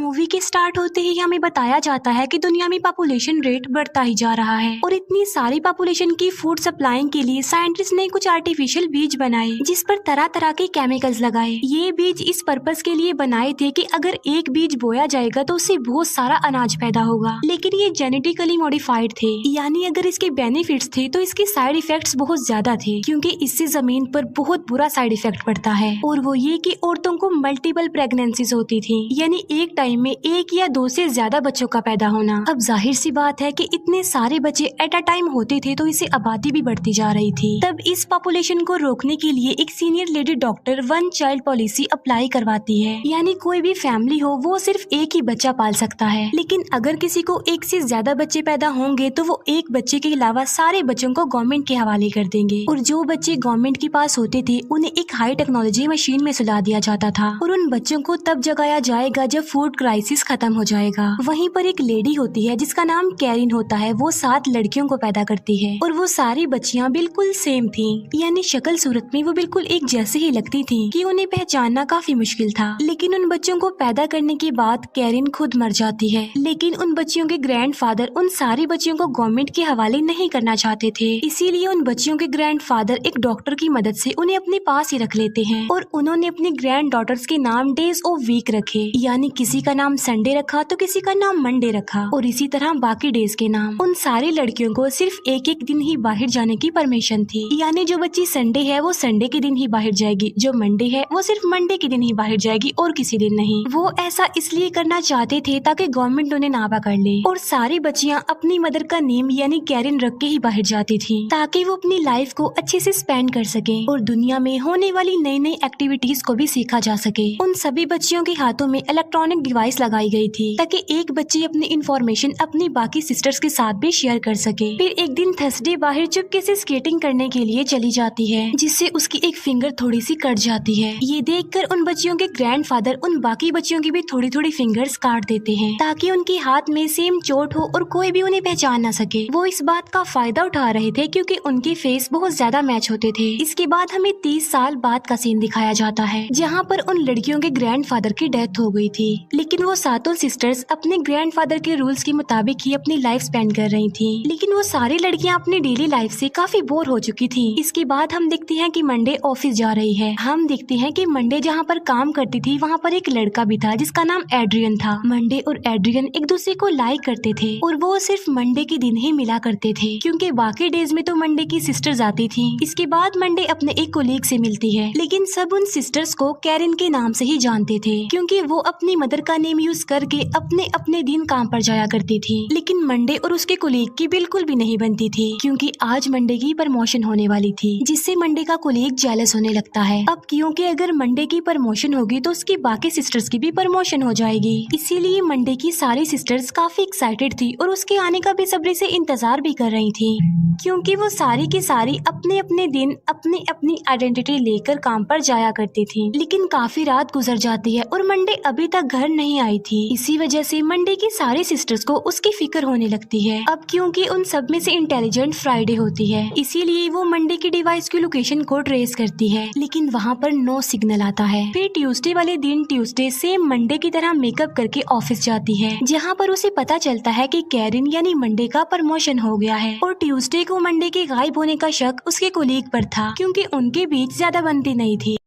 Movie के start होते ही हमें बताया जाता है कि दुनिया में पॉपुलेशन रेट बढ़ता ही जा रहा है और इतनी सारी पॉपुलेशन की फूड सप्लाइंग के लिए साइंटिस्ट ने कुछ आर्टिफिशियल बीज बनाए जिस पर तरह तरह के केमिकल्स लगाए। ये बीज इस पर्पस के लिए बनाए थे कि अगर एक बीज बोया जाएगा तो उससे बहुत सारा अनाज पैदा होगा, लेकिन ये जेनेटिकली मॉडिफाइड थे, यानी अगर इसके बेनिफिट्स थे तो इसके साइड इफेक्ट्स बहुत ज्यादा थे, क्योंकि इससे जमीन पर बहुत बुरा साइड इफेक्ट पड़ता है और वो ये कि औरतों को मल्टीपल प्रेगनेंसीज होती थी, यानी एक टाइम में एक या दो से ज्यादा बच्चों का पैदा होना। अब जाहिर सी बात है कि इतने सारे बच्चे एट अ टाइम होते थे तो इससे आबादी भी बढ़ती जा रही थी। तब इस पॉपुलेशन को रोकने के लिए एक senior lady doctor one child policy apply करवाती है, यानी कोई भी फैमिली हो वो सिर्फ एक ही बच्चा पाल सकता है, लेकिन अगर किसी को एक से ज्यादा बच्चे पैदा होंगे तो वो एक बच्चे के अलावा सारे बच्चों को गवर्नमेंट के हवाले कर देंगे और जो बच्चे गवर्नमेंट के पास होते थे उन्हें एक हाई टेक्नोलॉजी मशीन में सुला दिया जाता था और उन बच्चों को तब जगाया जाएगा जब फूड क्राइसिस खत्म हो जाएगा। वहीं पर एक लेडी होती है जिसका नाम कैरिन होता है, वो 7 लड़कियों को पैदा करती है और वो सारी बच्चियां बिल्कुल सेम थी, यानी शक्ल सूरत में वो बिल्कुल एक जैसे ही लगती थी कि उन्हें पहचानना काफी मुश्किल था। लेकिन उन बच्चों को पैदा करने के बाद कैरिन खुद मर जाती है, लेकिन उन बच्चियों के ग्रैंडफादर उन सारी बच्चियों को गवर्नमेंट के हवाले नहीं करना चाहते थे, इसीलिए उन बच्चियों के ग्रैंडफादर एक डॉक्टर की मदद से उन्हें अपने पास ही रख लेते हैं और उन्होंने अपनी ग्रैंड डॉटर्स के नाम डेज ऑफ वीक रखे, यानी किसी का नाम संडे रखा तो किसी का नाम मंडे रखा और इसी तरह बाकी डेज के नाम। उन सारी लड़कियों को सिर्फ एक एक दिन ही बाहर जाने की परमिशन थी, यानी जो बच्ची संडे है वो संडे के दिन ही बाहर जाएगी, जो मंडे है वो सिर्फ मंडे के दिन ही बाहर जाएगी और किसी दिन नहीं। वो ऐसा इसलिए करना चाहते थे ताकि गवर्नमेंट उन्हें ना पकड़ ले और सारी बच्चियां अपनी मदर का नेम यानी कैरिन रख के ही बाहर जाती थी ताकि वो अपनी लाइफ को अच्छे से स्पेंड कर सके और दुनिया में होने वाली नई नई एक्टिविटीज को भी सीखा जा सके। उन सभी बच्चियों के हाथों में इलेक्ट्रॉनिक डिवाइस लगाई गई थी ताकि एक बच्ची अपनी इंफॉर्मेशन अपनी बाकी सिस्टर्स के साथ भी शेयर कर सके। फिर एक दिन थर्सडे बाहर चुपके से स्केटिंग करने के लिए चली जाती है, जिससे उसकी एक फिंगर थोड़ी सी कट जाती है। ये देखकर उन बच्चियों के ग्रैंडफादर उन बाकी बच्चियों की भी थोड़ी थोड़ी फिंगर्स काट देते हैं ताकि उनके हाथ में सेम चोट हो और कोई भी उन्हें पहचान ना सके। वो इस बात का फायदा उठा रहे थे क्योंकि उनके फेस बहुत ज्यादा मैच होते थे। इसके बाद हमें 30 साल बाद का सीन दिखाया जाता है जहाँ पर उन लड़कियों के ग्रैंडफादर की डेथ हो गई थी, लेकिन वो सातों सिस्टर्स अपने ग्रैंडफादर के रूल्स के मुताबिक ही अपनी लाइफ स्पेंड कर रही थी, लेकिन वो सारी लड़कियां अपनी डेली लाइफ से काफी बोर हो चुकी थी। इसके बाद हम देखते हैं कि मंडे ऑफिस जा रही है। हम देखते हैं कि मंडे जहाँ पर काम करती थी वहाँ पर एक लड़का भी था जिसका नाम एड्रियन था। मंडे और एड्रियन एक दूसरे को लाइक करते थे और वो सिर्फ मंडे के दिन ही मिला करते थे क्योंकि बाकी डेज में तो मंडे की सिस्टर्स आती थी। इसके बाद मंडे अपने एक कोलीग से मिलती है, लेकिन सब उन सिस्टर्स को कैरिन के नाम से ही जानते थे क्योंकि वो अपनी मदर का नेम यूज करके अपने अपने दिन काम पर जाया करती थी। लेकिन मंडे और उसके कोलीग की बिल्कुल भी नहीं बनती थी क्योंकि आज मंडे की प्रमोशन होने वाली थी, जिससे मंडे का कोलीग जेलस होने लगता है। अब क्योंकि अगर मंडे की प्रमोशन होगी तो उसकी बाकी सिस्टर्स की भी प्रमोशन हो जाएगी, इसीलिए मंडे की सारी सिस्टर्स काफी एक्साइटेड थी और उसके आने का बेसब्री से इंतजार भी कर रही थी क्योंकि वो सारी की सारी अपने अपने दिन अपनी अपनी आइडेंटिटी लेकर काम पर जाया करती थी। लेकिन काफी रात गुजर जाती है और मंडे अभी तक घर नहीं आई थी। इसी वजह से मंडे की सारी सिस्टर्स को उसकी फिक्र होने लगती है। अब क्योंकि उन सब में से इंटेलिजेंट फ्राइडे होती है, इसीलिए वो मंडे की डिवाइस की लोकेशन को ट्रेस करती है, लेकिन वहाँ पर नो सिग्नल आता है। फिर ट्यूसडे वाले दिन ट्यूसडे सेम मंडे की तरह मेकअप करके ऑफिस जाती है, जहाँ पर उसे पता चलता है कि कैरिन यानी मंडे का प्रमोशन हो गया है और ट्यूसडे को मंडे के गायब होने का शक उसके कोलीग पर था क्योंकि उनके बीच ज्यादा बनती नहीं थी।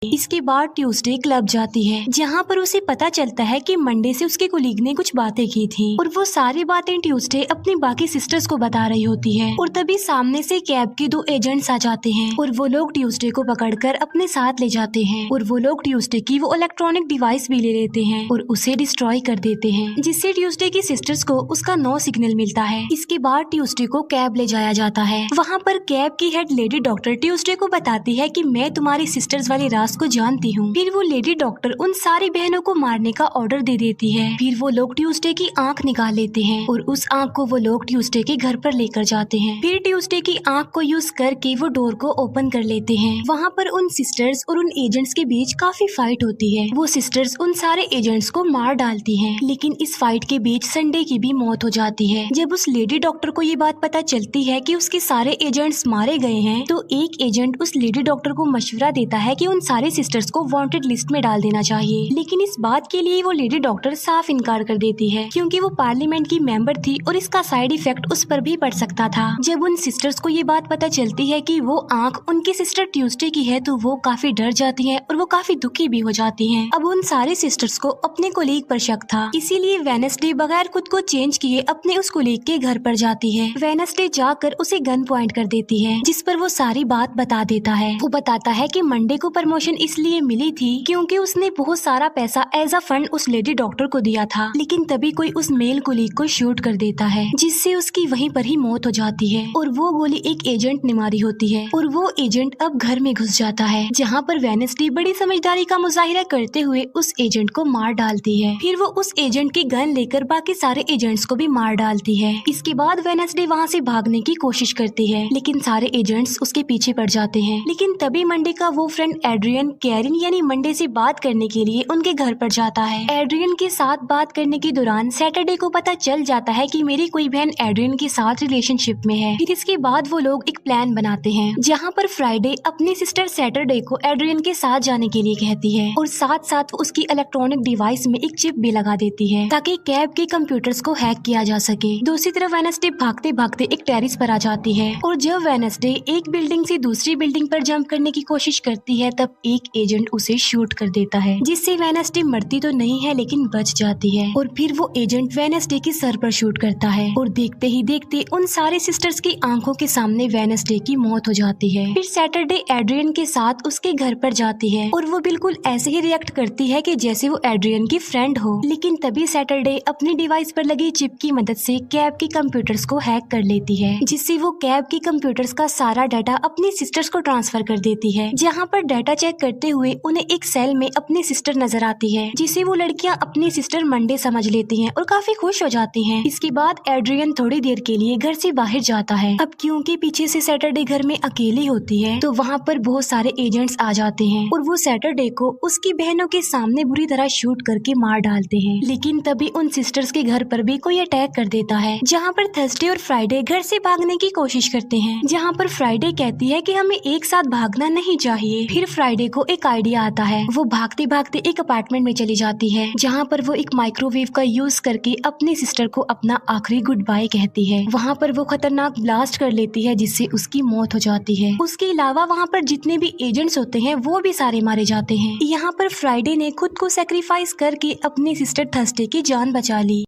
इसके बाद ट्यूसडे क्लब जाती है, जहाँ पर उसे पता चलता है कि मंडे से उसके कोलीग ने कुछ बातें की थी और वो सारी बातें ट्यूसडे अपनी बाकी सिस्टर्स को बता रही होती है। और तभी सामने से कैब के 2 एजेंट्स आ जाते हैं और वो लोग ट्यूसडे को पकड़कर अपने साथ ले जाते हैं और वो लोग ट्यूसडे की वो इलेक्ट्रॉनिक डिवाइस भी ले लेते हैं और उसे डिस्ट्रॉय कर देते हैं, जिससे ट्यूसडे की सिस्टर्स को उसका नो सिग्नल मिलता है। इसके बाद ट्यूसडे को कैब ले जाया जाता है। वहाँ पर कैब की हेड लेडी डॉक्टर ट्यूसडे को बताती है कि मैं तुम्हारी सिस्टर्स वाली राज को जानती हूँ। फिर वो लेडी डॉक्टर उन सारी बहनों को मारने का ऑर्डर दे देती है। फिर वो लोग ट्यूसडे की आंख निकाल लेते हैं और उस आंख को वो लोग ट्यूसडे के घर पर लेकर जाते हैं। फिर ट्यूसडे की आंख को यूज करके वो डोर को ओपन कर लेते हैं। वहाँ पर उन सिस्टर्स और उन एजेंट्स के बीच काफी फाइट होती है। वो सिस्टर्स उन सारे एजेंट्स को मार डालती है, लेकिन इस फाइट के बीच संडे की भी मौत हो जाती है। जब उस लेडी डॉक्टर को ये बात पता चलती है कि उसके सारे एजेंट्स मारे गए हैं, तो एक एजेंट उस लेडी डॉक्टर को मशवरा देता है कि उन सारे सिस्टर्स को वांटेड लिस्ट में डाल देना चाहिए। लेकिन इस बात के लिए वो लेडी डॉक्टर साफ इनकार कर देती है, क्योंकि वो पार्लियामेंट की मेंबर थी और इसका साइड इफेक्ट उस पर भी पड़ सकता था। जब उन सिस्टर्स को ये बात पता चलती है कि वो आंख उनकी सिस्टर ट्यूसडे की है, तो वो काफी डर जाती हैं और वो काफी दुखी भी हो जाती हैं। अब उन सारे सिस्टर्स को अपने कोलीग पर शक था, इसीलिए वेडनेसडे बगैर खुद को चेंज किए अपने उस कोलीग के घर पर जाती है। वेडनेसडे जाकर उसे गन पॉइंट कर देती है, जिस पर वो सारी बात बता देता है। वो बताता है कि मंडे को प्रमोशन इसलिए मिली थी क्योंकि उसने बहुत सारा पैसा एज अ फंड उस लेडी डॉक्टर को दिया था। लेकिन तभी कोई उस मेल कोलीग को शूट कर देता है, जिससे उसकी वहीं पर ही मौत हो जाती है और वो गोली एक एजेंट ने मारी होती है और वो एजेंट अब घर में घुस जाता है, जहाँ पर वेडनेसडे बड़ी समझदारी का मुजाहिरा करते हुए उस एजेंट को मार डालती है। फिर वो उस एजेंट की गन लेकर बाकी सारे एजेंट्स को भी मार डालती है। इसके बाद वेडनेसडे वहाँ से भागने की कोशिश करती है, लेकिन सारे एजेंट्स उसके पीछे पड़ जाते हैं। लेकिन तभी मंडे का वो फ्रेंड एड्रियन कैरिन यानी मंडे से बात करने के लिए उनके घर पर जाता है। एड्रियन के साथ बात करने के दौरान सैटरडे को पता चल जाता है कि मेरी कोई बहन एड्रियन के साथ रिलेशनशिप में है। फिर इसके बाद वो लोग एक प्लान बनाते हैं, जहाँ पर फ्राइडे अपनी सिस्टर सैटरडे को एड्रियन के साथ जाने के लिए कहती है और साथ साथ उसकी इलेक्ट्रॉनिक डिवाइस में एक चिप भी लगा देती है ताकि कैब के कंप्यूटर्स को हैक किया जा सके। दूसरी तरफ वेडनेसडे भागते भागते एक टेरिस पर आ जाती है और जब वेडनेसडे एक बिल्डिंग से दूसरी बिल्डिंग पर जंप करने की कोशिश करती है, तब एक एजेंट उसे शूट कर देता है, जिससे वेडनेसडे मरती तो नहीं है लेकिन बच जाती है। और फिर वो एजेंट वेडनेसडे के सर पर शूट करता है और देखते ही देखते उन सारे सिस्टर्स की आंखों के सामने वेडनेसडे की मौत हो जाती है। फिर सैटरडे एड्रियन के साथ उसके घर पर जाती है और वो बिल्कुल ऐसे ही रिएक्ट करती है कि जैसे वो एड्रियन की फ्रेंड हो। लेकिन तभी सैटरडे अपनी डिवाइस पर लगी चिप की मदद से कैब के कंप्यूटर्स को हैक कर लेती है, जिससे वो कैब के कंप्यूटर्स का सारा डाटा अपनी सिस्टर्स को ट्रांसफर कर देती है। जहाँ पर डाटा चेक करते हुए उन्हें एक सेल में अपनी सिस्टर नजर आती है, जिसे वो लड़कियां अपनी सिस्टर मंडे समझ लेती हैं और काफी खुश हो जाती हैं। इसके बाद एड्रियन थोड़ी देर के लिए घर से बाहर जाता है। अब क्योंकि पीछे से सैटरडे घर में अकेली होती है, तो वहाँ पर बहुत सारे एजेंट्स आ जाते हैं और वो सैटरडे को उसकी बहनों के सामने बुरी तरह शूट करके मार डालते हैं। लेकिन तभी उन सिस्टर्स के घर पर भी कोई अटैक कर देता है, जहाँ पर थर्सडे और फ्राइडे घर से भागने की कोशिश करते हैं। जहाँ पर फ्राइडे कहती है कि हमें एक साथ भागना नहीं चाहिए। फिर फ्राइडे को एक आइडिया आता है, वो भागते भागते एक अपार्टमेंट में चली जाती है, जहाँ पर वो एक माइक्रोवेव का यूज करके अपनी सिस्टर को अपना आखिरी गुड बाय कहती है। वहाँ पर वो खतरनाक ब्लास्ट कर लेती है, जिससे उसकी मौत हो जाती है। उसके अलावा वहाँ पर जितने भी एजेंट्स होते हैं वो भी सारे मारे जाते हैं। यहाँ पर फ्राइडे ने खुद को सेक्रीफाइस करके अपनी सिस्टर थर्सडे की जान बचा ली।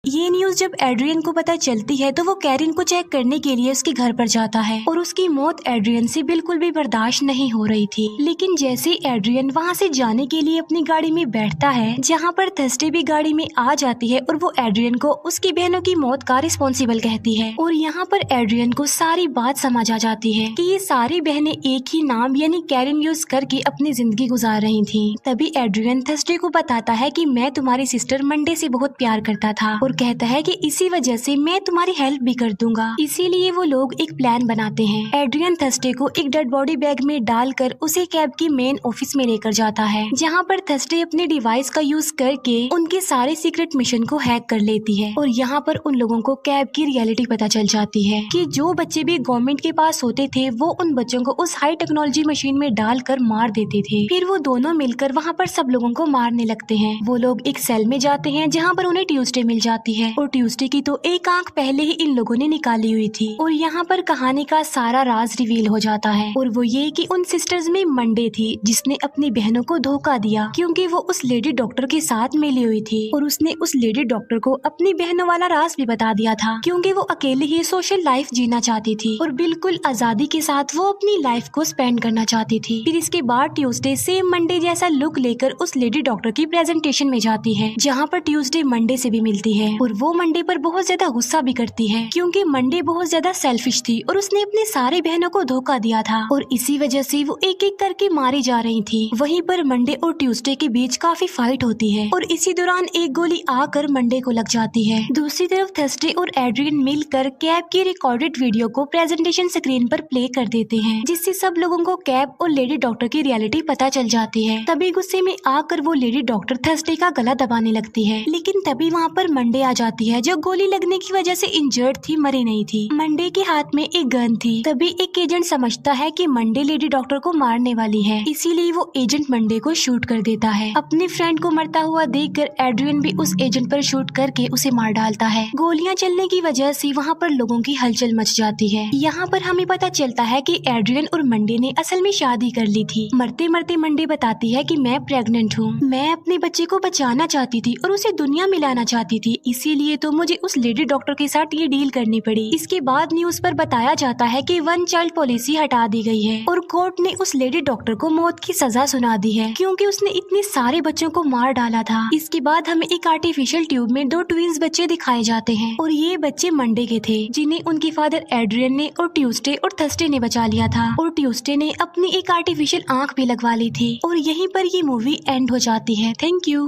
ये न्यूज जब एड्रियन को पता चलती है, तो वो कैरिन को चेक करने के लिए उसके घर पर जाता है और उसकी मौत एड्रियन से बिल्कुल भी बर्दाश्त नहीं हो रही थी। लेकिन जैसे एड्रियन वहाँ से जाने के लिए अपनी गाड़ी में बैठता है, जहाँ पर थर्सडे भी गाड़ी में आ जाती है और वो एड्रियन को उसकी बहनों की मौत का रिस्पॉन्सिबल कहती है। और यहाँ पर एड्रियन को सारी बात समझ आ जाती है कि ये सारी बहनें एक ही नाम यानी कैरिन यूज करके अपनी जिंदगी गुजार रही थी। तभी एड्रियन थर्सडे को बताता है कि मैं तुम्हारी सिस्टर मंडे से बहुत प्यार करता था और कहता है कि इसी वजह से मैं तुम्हारी हेल्प भी कर दूंगा। इसीलिए वो लोग एक प्लान बनाते हैं। एड्रियन थर्सडे को एक डेड बॉडी बैग में डालकर उसे कैब की मेन ऑफिस में लेकर जाता है, जहाँ पर थर्सडे अपने डिवाइस का यूज करके उनके सारे सीक्रेट मिशन को हैक कर लेती है। और यहाँ पर उन लोगों को कैब की रियलिटी पता चल जाती है कि जो बच्चे भी गवर्नमेंट के पास होते थे, वो उन बच्चों को उस हाई टेक्नोलॉजी मशीन में डालकर मार देते थे। फिर वो दोनों मिलकर वहाँ पर सब लोगों को मारने लगते हैं। वो लोग एक सेल में जाते हैं, जहाँ पर उन्हें ट्यूसडे मिल जाती है और ट्यूसडे की तो एक आंख पहले ही इन लोगों ने निकाली हुई थी। और यहाँ पर कहानी का सारा राज रिवील हो जाता है, और वो ये कि उन सिस्टर्स में मंडे थी जिसने अपनी बहनों को धोखा दिया, क्योंकि वो उस लेडी डॉक्टर के साथ मिली हुई थी और उसने उस लेडी डॉक्टर को अपनी बहनों वाला राज भी बता दिया था, क्योंकि वो अकेले ही सोशल लाइफ जीना चाहती थी और बिल्कुल आजादी के साथ वो अपनी लाइफ को स्पेंड करना चाहती थी। फिर इसके बाद ट्यूसडे सेम मंडे जैसा लुक लेकर उस लेडी डॉक्टर की प्रेजेंटेशन में जाती है, जहाँ पर ट्यूसडे मंडे से भी मिलती है और वो मंडे पर बहुत ज्यादा गुस्सा भी करती है, क्योंकि मंडे बहुत ज्यादा सेल्फिश थी और उसने अपने सारे बहनों को धोखा दिया था और इसी वजह से वो एक एक करके मारी जा रही थी। वहीं पर मंडे और ट्यूसडे के बीच काफी फाइट होती है और इसी दौरान एक गोली आकर मंडे को लग जाती है। दूसरी तरफ थर्सडे और एड्रियन मिलकर कैब की रिकॉर्डेड वीडियो को प्रेजेंटेशन स्क्रीन पर प्ले कर देते हैं, जिससे सब लोगों को कैब और लेडी डॉक्टर की रियलिटी पता चल जाती है। तभी गुस्से में आकर वो लेडी डॉक्टर थर्सडे का गला दबाने लगती है, लेकिन तभी वहाँ पर मंडे मंडे आ जाती है, जो गोली लगने की वजह से इंजर्ड थी, मरी नहीं थी। मंडे के हाथ में एक गन थी। तभी एक एजेंट समझता है कि मंडे लेडी डॉक्टर को मारने वाली है, इसीलिए वो एजेंट मंडे को शूट कर देता है। अपने फ्रेंड को मरता हुआ देखकर एड्रियन भी उस एजेंट पर शूट करके उसे मार डालता है। गोलियां चलने की वजह से वहाँ पर लोगों की हलचल मच जाती है। यहाँ पर हमें पता चलता है कि एड्रियन और मंडे ने असल में शादी कर ली थी। मरते मरते मंडे बताती है कि मैं प्रेग्नेंट हूँ, मैं अपने बच्चे को बचाना चाहती थी और उसे दुनिया में लाना चाहती थी, इसीलिए तो मुझे उस लेडी डॉक्टर के साथ ये डील करनी पड़ी। इसके बाद न्यूज पर बताया जाता है कि वन चाइल्ड पॉलिसी हटा दी गई है और कोर्ट ने उस लेडी डॉक्टर को मौत की सजा सुना दी है, क्योंकि उसने इतने सारे बच्चों को मार डाला था। इसके बाद हमें एक आर्टिफिशियल ट्यूब में 2 ट्विंस बच्चे दिखाए जाते हैं और ये बच्चे मंडे के थे, जिन्हें उनके फादर एड्रियन ने और ट्यूसडे और थर्सडे ने बचा लिया था। और ट्यूसडे ने अपनी एक आर्टिफिशियल आंख भी लगवा ली थी। और यहीं पर ये मूवी एंड हो जाती है। Thank you.